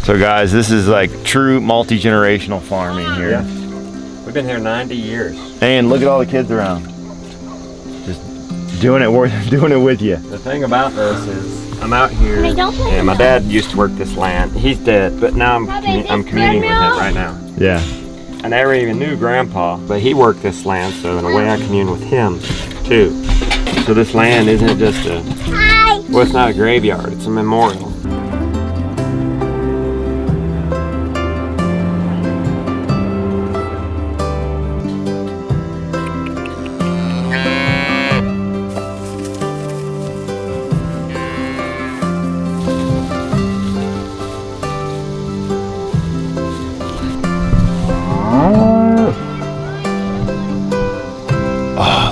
So guys, this is like true multi-generational farming here. Yeah. We've been here 90 years. And look at all the kids around. Just doing it with you. The thing about this is I'm out here and my dad used to work this land. He's dead, but now I'm communing with him right now. Yeah. I never even knew Grandpa, but he worked this land, so in a way I commune with him too. So this land isn't just well, it's not a graveyard, it's a memorial.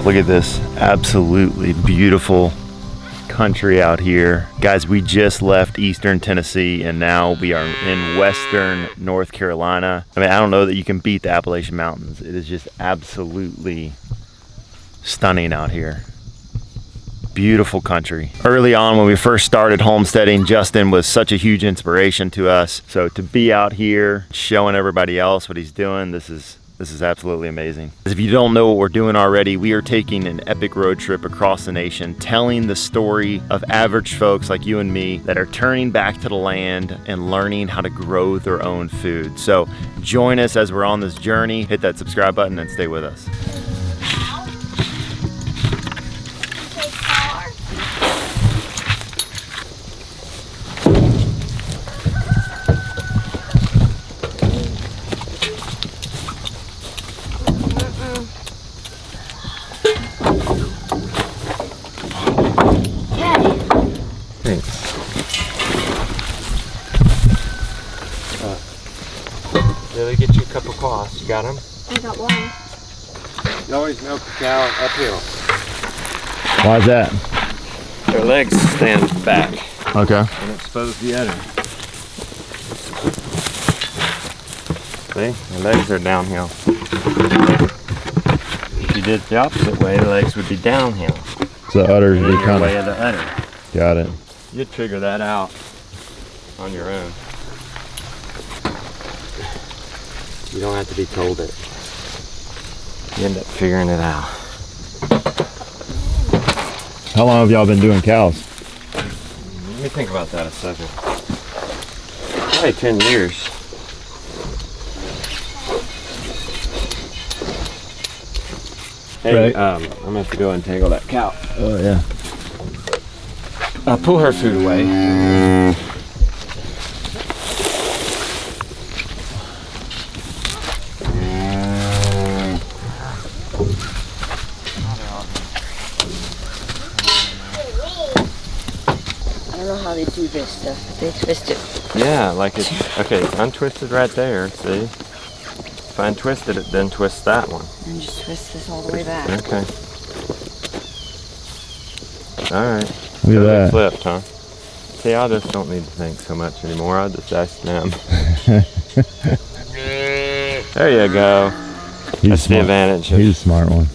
Look at this absolutely beautiful country out here. Guys, we just left Eastern Tennessee and now we are in Western North Carolina. I mean, I don't know that you can beat the Appalachian Mountains. It is just absolutely stunning out here. Beautiful country. Early on when we first started homesteading, Justin was such a huge inspiration to us. So to be out here showing everybody else what he's doing, this is absolutely amazing. If you don't know what we're doing already, we are taking an epic road trip across the nation, telling the story of average folks like you and me that are turning back to the land and learning how to grow their own food. So join us as we're on this journey. Hit that subscribe button and stay with us. Lily, get you a couple cloths. You got them? I got one. You always milk the cow uphill. Why is that? Their legs stand back. Okay. And expose the udder. See? The legs are downhill. If you did it the opposite way, the legs would be downhill. So the udders would be kind way of... of the udder. Got it. You'd figure that out on your own. You don't have to be told it. You end up figuring it out. How long have y'all been doing cows? Let me think about that a second. Probably 10 years. Hey, Right. I'm gonna have to go and tangle that cow. Oh yeah. Pull her food away. I don't know how they do this stuff, but they twist it. Yeah, like it's, okay, it's untwisted right there, see? If I untwisted it, then twist that one. And just twist this all the way back. Okay. Alright. Look at that. Flipped, huh? See, I just don't need to think so much anymore. I'll just ask them. There you go. That's the advantage He's a of smart one.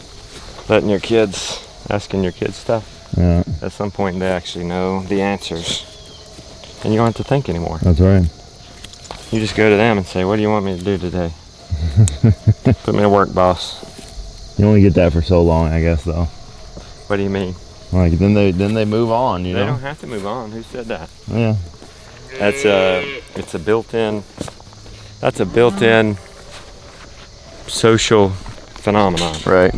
letting your kids, asking your kids stuff. Yeah. At some point they actually know the answers. And you don't have to think anymore. That's right. You just go to them and say, what do you want me to do today? Put me to work, boss. You only get that for so long, I guess, though. What do you mean? Like then they move on, you know. They don't have to move on. Who said that? Yeah. It's a built-in, that's a built-in social phenomenon. Right.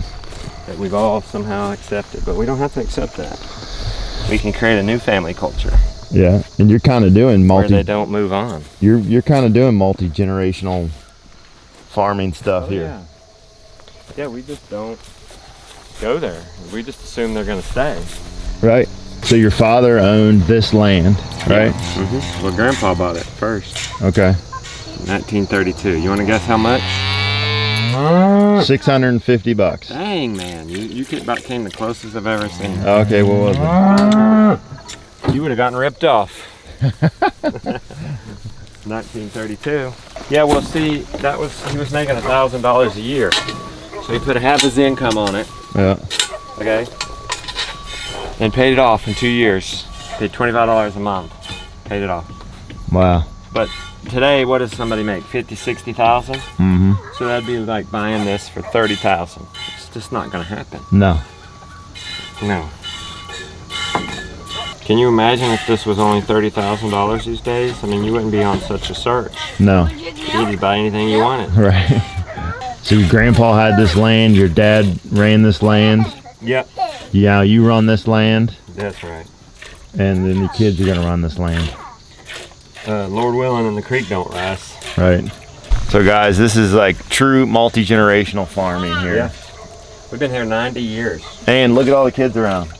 That we've all somehow accepted, but we don't have to accept that. We can create a new family culture. Yeah, and you're kind of doing where they don't move on. You're kind of doing multi-generational farming stuff here. Yeah. Yeah, we just don't go there. We just assume they're going to stay. Right. So your father owned this land, right? Mm-hmm. Well, Grandpa bought it first. Okay. 1932. You want to guess how much? $650. Dang, man. You about came the closest I've ever seen. Okay, what was it? You would have gotten ripped off. 1932. Yeah, well, see, he was making $1,000 a year. So he put half his income on it. Yeah. Okay. And paid it off in 2 years. Paid $25 a month. Paid it off. Wow. But today, what does somebody make? 50, 60,000? Mm-hmm. So that'd be like buying this for 30,000. It's just not gonna happen. No. No. Can you imagine if this was only $30,000 these days? I mean, you wouldn't be on such a search. No. You could buy anything you wanted. Right. So your grandpa had this land, your dad ran this land. Yep. Yeah, you run this land, That's right. and then the kids are gonna run this land. Lord willing, and the creek don't rise. Right. So guys, this is like true multi-generational farming here. Yeah. We've been here 90 years. And look at all the kids around.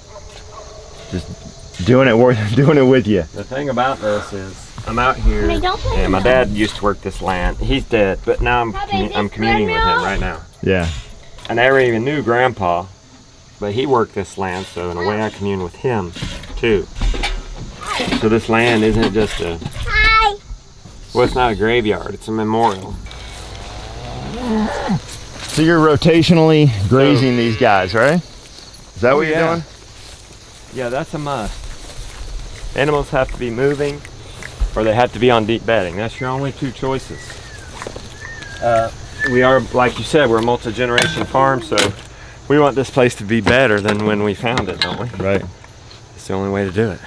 Just doing it with you. The thing about this is, I'm out here, and my dad used to work this land. He's dead, but now I'm communing with him right now. Yeah. I never even knew Grandpa, but he worked this land, so in a way I commune with him too. So this land isn't just a, well, it's not a graveyard, it's a memorial. So you're rotationally grazing these guys, right? Is that what you're doing? Yeah, that's a must. Animals have to be moving, or they have to be on deep bedding. That's your only two choices. We are, like you said, we're a multi-generation farm, so we want this place to be better than when we found it, don't we? Right. It's the only way to do it.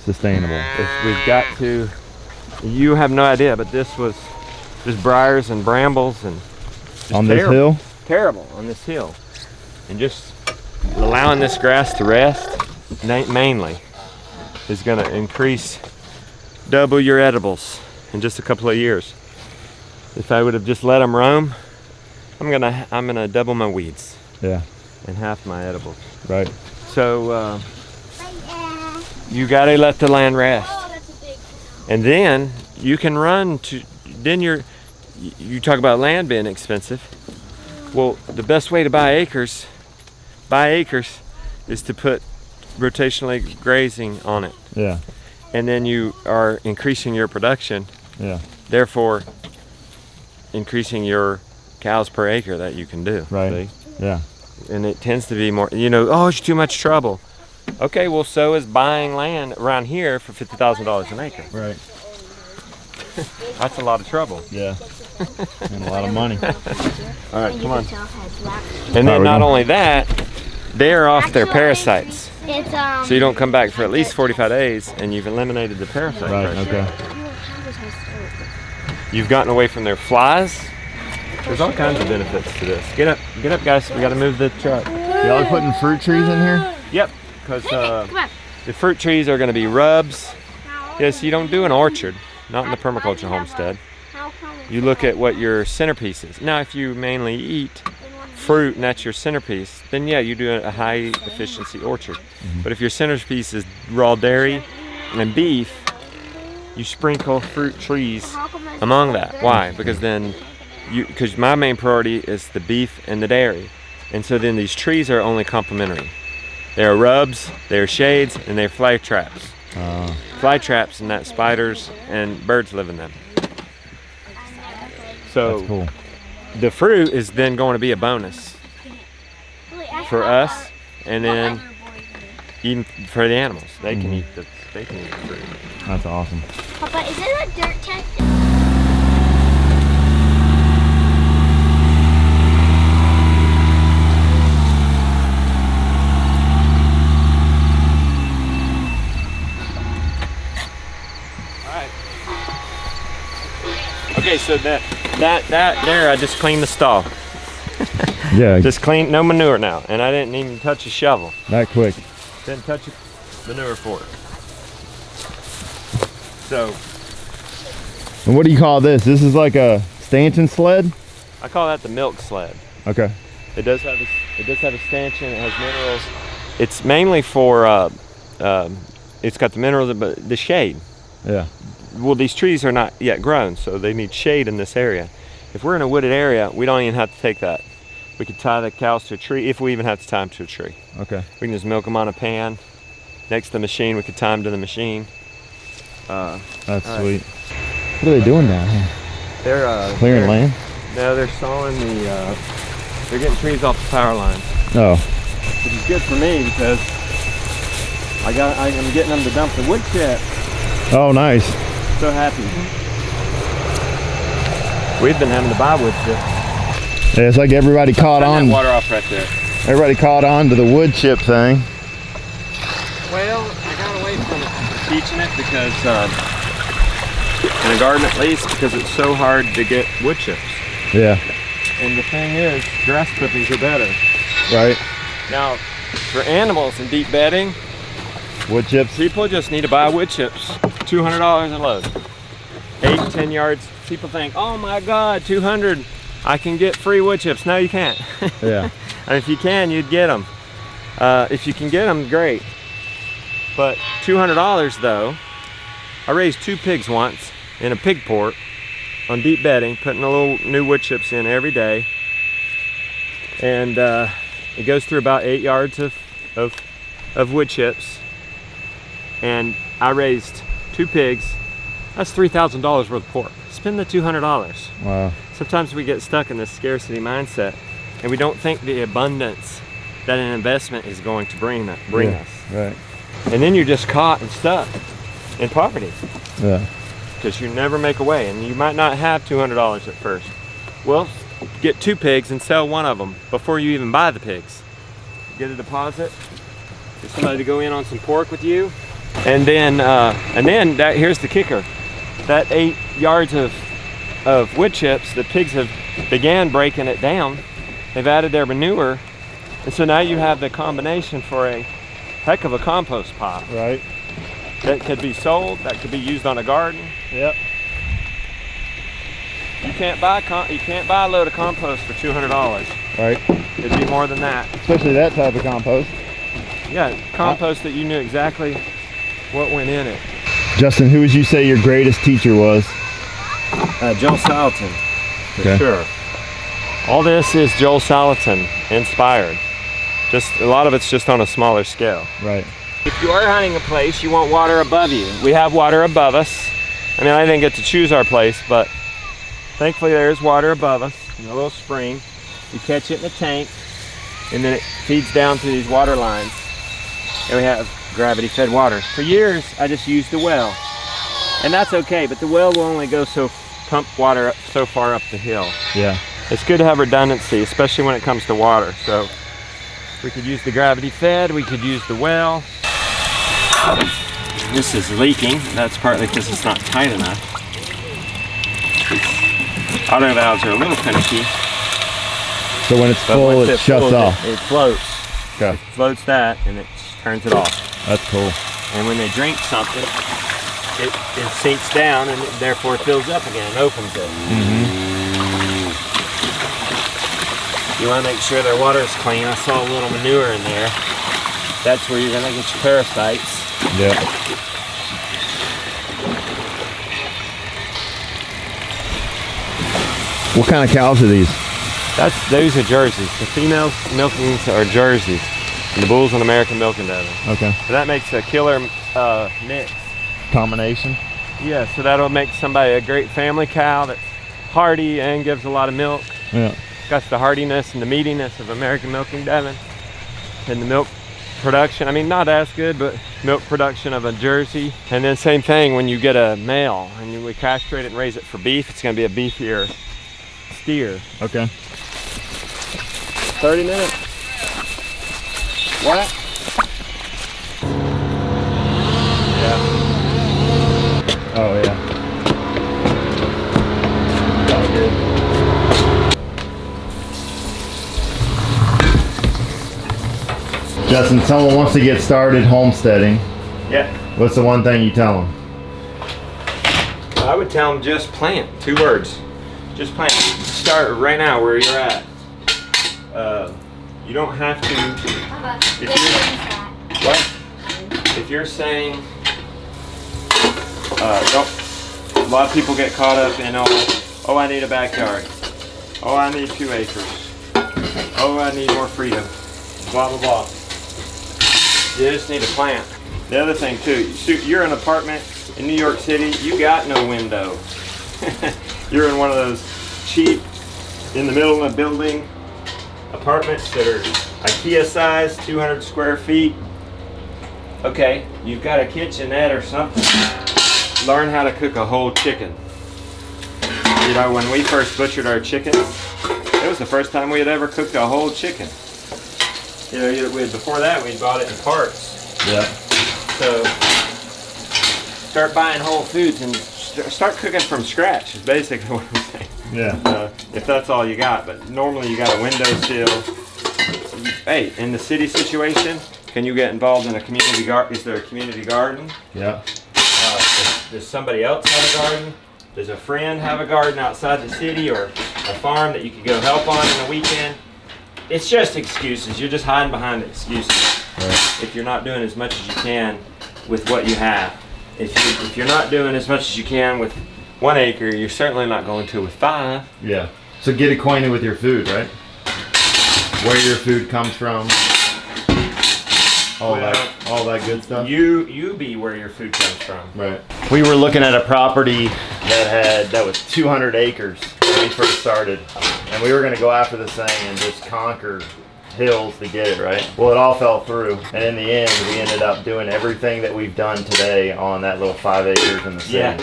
Sustainable. We've got to, you have no idea, but this was just briars and brambles and just On this hill? Terrible on this hill. And just allowing this grass to rest, mainly, is gonna increase, double your edibles in just a couple of years. If I would have just let them roam, I'm gonna double my weeds. Yeah. And half my edibles. Right. So you gotta let the land rest. And then you can run to, then you talk about land being expensive. Well, the best way to buy acres is to put rotationally grazing on it. Yeah. And then you are increasing your production. Yeah. Therefore, increasing your cows per acre that you can do. Right. See? Yeah. And it tends to be more, oh, it's too much trouble. Okay, well, so is buying land around here for $50,000 an acre. Right. That's a lot of trouble. Yeah. And a lot of money. All right, come on. And then not only that, they're off their parasites. So you don't come back for at least 45 days and you've eliminated the parasite. Right, okay. You've gotten away from their flies. There's all kinds of benefits to this. Get up guys, we gotta move the truck. Y'all are putting fruit trees in here? Yep, because the fruit trees are gonna be rubs. Yes, you don't do an orchard, not in the permaculture homestead. You look at what your centerpiece is. Now, if you mainly eat fruit and that's your centerpiece, then yeah, you do a high efficiency orchard. But if your centerpiece is raw dairy and beef, you sprinkle fruit trees among that. Why? Because then because my main priority is the beef and the dairy. And so then these trees are only complementary. They're rubs, they're shades, and they're fly traps. Fly traps, and that spiders and birds live in them. So that's cool. The fruit is then going to be a bonus for us, and then even for the animals. They can eat the fruit. That's awesome. Papa, is it a dirt tank? Okay, so that there, I just cleaned the stall. Yeah. Just clean, no manure now, and I didn't even touch a shovel. That quick. Didn't touch manure for it. So. And what do you call this? This is like a stanchion sled? I call that the milk sled. Okay. It does have a stanchion. It has minerals. It's mainly for it's got the minerals, but the shade. Yeah. Well, these trees are not yet grown, so they need shade in this area. If we're in a wooded area, we don't even have to take that. We could tie the cows to a tree, if we even have to tie them to a tree. Okay. We can just milk them on a pan. Next to the machine, we could tie them to the machine. That's sweet. What are they doing down here? They're clearing land? No, they're sawing they're getting trees off the power lines. Oh. Which is good for me because I'm getting them to dump the wood chip. Oh, nice. So happy. We've been having to buy wood chips. Yeah, it's like everybody caught Turn on. that water off right there. Everybody caught on to the wood chip thing. Well, I got away from teaching it because, in a garden at least, because it's so hard to get wood chips. Yeah. And the thing is, grass clippings are better. Right. Now, for animals in deep bedding, Wood chips. people just need to buy wood chips. $200 a load. 8-10 yards. People think, oh my God, 200. I can get free wood chips. No, you can't. Yeah. And if you can, you'd get them. If you can get them, great. But $200 though. I raised 2 pigs once in a pig port on deep bedding, putting a little new wood chips in every day. And it goes through about 8 yards of wood chips. And I raised 2 pigs. That's $3,000 worth of pork. Spend the $200. Wow. Sometimes we get stuck in this scarcity mindset and we don't think the abundance that an investment is going to bring us. Right. And then you're just caught and stuck in poverty Yeah. because you never make a way, and you might not have $200 at first. Well, get 2 pigs and sell one of them before you even buy the pigs. Get a deposit, get somebody to go in on some pork with you, and then here's the kicker. That 8 yards of wood chips, the pigs have began breaking it down. They've added their manure, and so now you have the combination for a heck of a compost pile. Right. That could be sold, that could be used on a garden. Yep. You can't buy a load of compost for $200. Right. It'd be more than that. Especially that type of compost. Yeah, compost that you knew exactly what went in it. Justin, who would you say your greatest teacher was? Joel Salatin, for Okay. sure. All this is Joel Salatin inspired. Just a lot of it's just on a smaller scale. Right. If you are hunting a place, you want water above you. We have water above us. I mean, I didn't get to choose our place, but thankfully there's water above us in a little spring. You catch it in a tank, and then it feeds down through these water lines. And we have gravity-fed water. For years, I just used the well. And that's okay, but the well will only go pump water up so far up the hill. Yeah. It's good to have redundancy, especially when it comes to water. So we could use the gravity-fed, we could use the well. This is leaking. That's partly because it's not tight enough. Auto valves are a little finicky. So when it's But full, once it shuts fills off. It floats. Okay. It floats that and it turns it off. That's cool. And when they drink something, it sinks down and therefore it fills up again and opens it. You want to make sure their water is clean. I saw a little manure in there. That's where you're going to get your parasites. Yeah. What kind of cows are these? Those are Jerseys. The females milkings are Jerseys. And the bulls an American milking devil. Okay. So that makes a killer mix. Combination? Yeah, so that'll make somebody a great family cow that's hardy and gives a lot of milk. Yeah. Got the hardiness and the meatiness of American milking Devon. And the milk production, I mean, not as good, but milk production of a Jersey. And then same thing when you get a male and we castrate it and raise it for beef, it's gonna be a beefier steer. Okay. 30 minutes. What? Yeah. Oh, yeah. All good. Justin, someone wants to get started homesteading. Yeah. What's the one thing you tell them? I would tell them just plant. 2 words. Just plant. Start right now where you're at. You don't have to. If you're saying, don't. A lot of people get caught up in oh, I need a backyard. Oh, I need 2 acres. Oh, I need more freedom. Blah blah blah. You just need to plant. The other thing too, you're in an apartment in New York City, you got no window. You're in one of those cheap, in the middle of a building, apartments that are IKEA size, 200 square feet. Okay, you've got a kitchenette or something. Learn how to cook a whole chicken. You know, when we first butchered our chickens, it was the first time we had ever cooked a whole chicken. You know, before that we bought it in parts. Yeah. So start buying whole foods and start cooking from scratch is basically what I'm saying. Yeah. If that's all you got, but normally you got a windowsill. Hey, in the city situation, can you get involved in a community garden? Is there a community garden? Yeah. Does somebody else have a garden? Does a friend have a garden outside the city or a farm that you could go help on the weekend? It's just excuses. You're just hiding behind excuses. Right. If you're not doing as much as you can with what you have. If you're not doing as much as you can with 1 acre, you're certainly not going to with 5. Yeah. So get acquainted with your food, right? Where your food comes from. All that good stuff. You be where your food comes from. Right. We were looking at a property that was 200 acres when we first started, and we were going to go after this thing and just conquer hills to get it, right? Well, it all fell through, and in the end, we ended up doing everything that we've done today on that little 5 acres in the city. Yeah.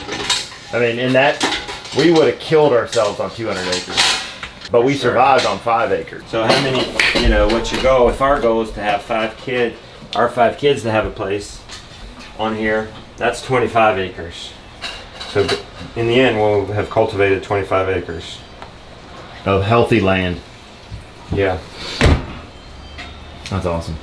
I mean, in that, we would have killed ourselves on 200 acres, but we survived on 5 acres. So how many, you know, what's your goal? If our goal is to have 5 kids, our 5 kids to have a place on here, that's 25 acres. So in the end, we'll have cultivated 25 acres. Of healthy land. Yeah. That's awesome.